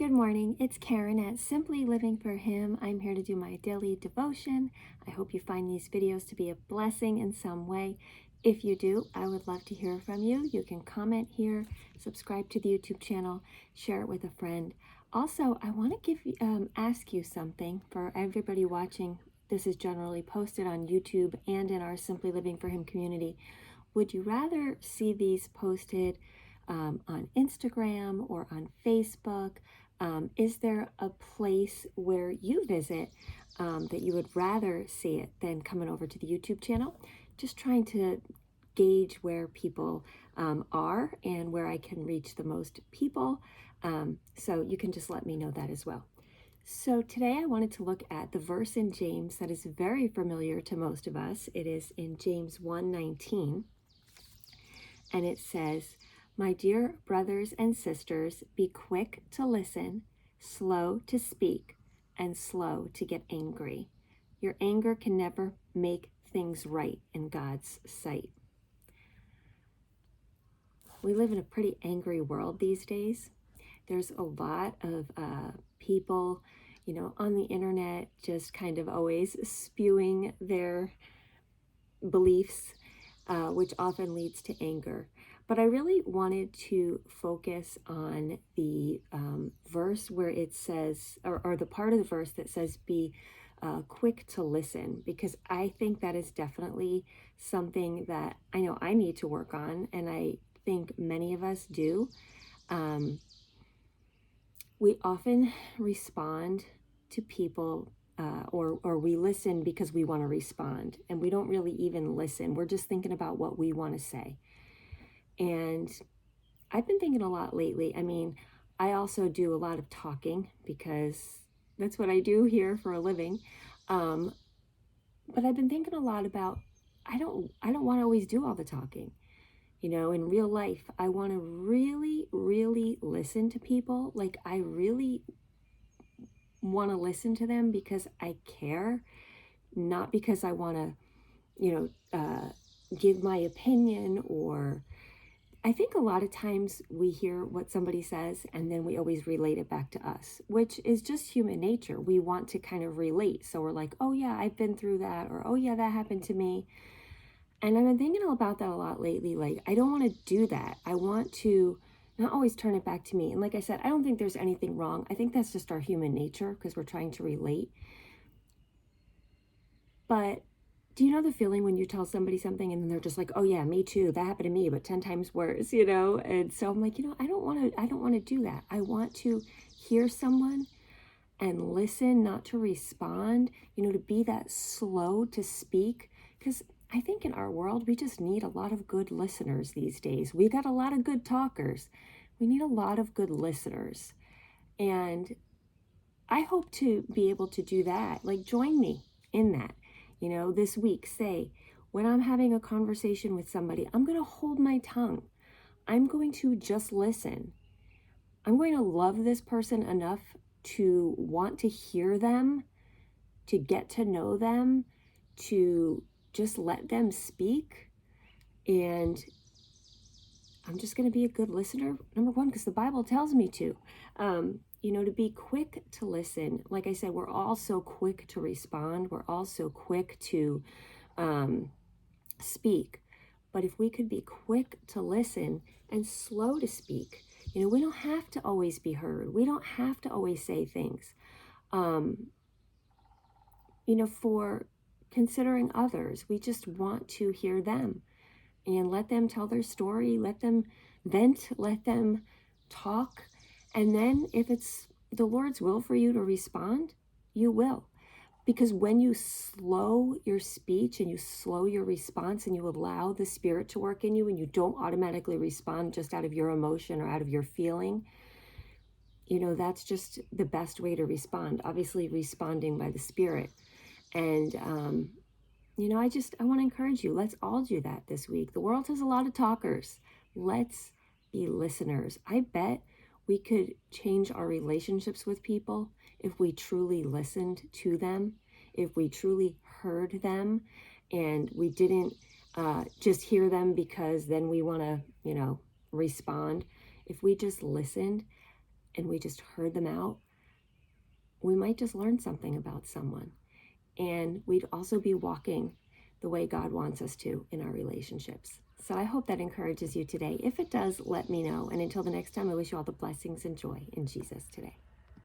Good morning, it's Karen at Simply Living for Him. I'm here to do my daily devotion. I hope you find these videos to be a blessing in some way. If you do, I would love to hear from you. You can comment here, subscribe to the YouTube channel, share it with a friend. Also, I want to ask you something for everybody watching. This is generally posted on YouTube and in our Simply Living for Him community. Would you rather see these posted on Instagram or on Facebook? Is there a place where you visit that you would rather see it than coming over to the YouTube channel? Just trying to gauge where people are and where I can reach the most people. So you can just let me know that as well. So today I wanted to look at the verse in James that is very familiar to most of us. It is in James 1:19, and it says, "My dear brothers and sisters, be quick to listen, slow to speak, and slow to get angry. Your anger can never make things right in God's sight." We live in a pretty angry world these days. There's a lot of people, on the internet just kind of always spewing their beliefs, which often leads to anger. But I really wanted to focus on the verse where it says, or the part of the verse that says, be quick to listen, because I think that is definitely something that I know I need to work on, and I think many of us do. We often respond to people or we listen because we want to respond, and we don't really even listen. We're just thinking about what we want to say. And I've been thinking a lot lately. I mean, I also do a lot of talking because that's what I do here for a living. But I've been thinking a lot about, I don't want to always do all the talking. In real life, I want to really, really listen to people. Like, I really want to listen to them because I care, not because I want to, give my opinion. Or I think a lot of times we hear what somebody says and then we always relate it back to us, which is just human nature. We want to kind of relate. So we're like, oh yeah, I've been through that, or oh yeah, that happened to me. And I've been thinking about that a lot lately. Like, I don't want to do that. I want to not always turn it back to me. And like I said, I don't think there's anything wrong. I think that's just our human nature because we're trying to relate. But do you know the feeling when you tell somebody something and then they're just like, oh yeah, me too, that happened to me, but 10 times worse, And so I'm like, I don't want to do that. I want to hear someone and listen, not to respond, to be that slow to speak. Because I think in our world, we just need a lot of good listeners these days. We got a lot of good talkers. We need a lot of good listeners. And I hope to be able to do that. Like, join me in that. This week, say, when I'm having a conversation with somebody, I'm going to hold my tongue. I'm going to just listen. I'm going to love this person enough to want to hear them, to get to know them, to just let them speak. And I'm just going to be a good listener, number one, because the Bible tells me to. To be quick to listen. Like I said, we're all so quick to respond. We're all so quick to speak. But if we could be quick to listen and slow to speak, we don't have to always be heard. We don't have to always say things. For considering others, we just want to hear them and let them tell their story, let them vent, let them talk. And then if it's the Lord's will for you to respond, you will. Because when you slow your speech and you slow your response and you allow the Spirit to work in you and you don't automatically respond just out of your emotion or out of your feeling, that's just the best way to respond. Obviously, responding by the Spirit. And, I want to encourage you. Let's all do that this week. The world has a lot of talkers. Let's be listeners. I bet we could change our relationships with people if we truly listened to them, if we truly heard them, and we didn't just hear them because then we want to, respond. If we just listened, and we just heard them out, we might just learn something about someone. And we'd also be walking the way God wants us to in our relationships. So I hope that encourages you today. If it does, let me know. And until the next time, I wish you all the blessings and joy in Jesus today.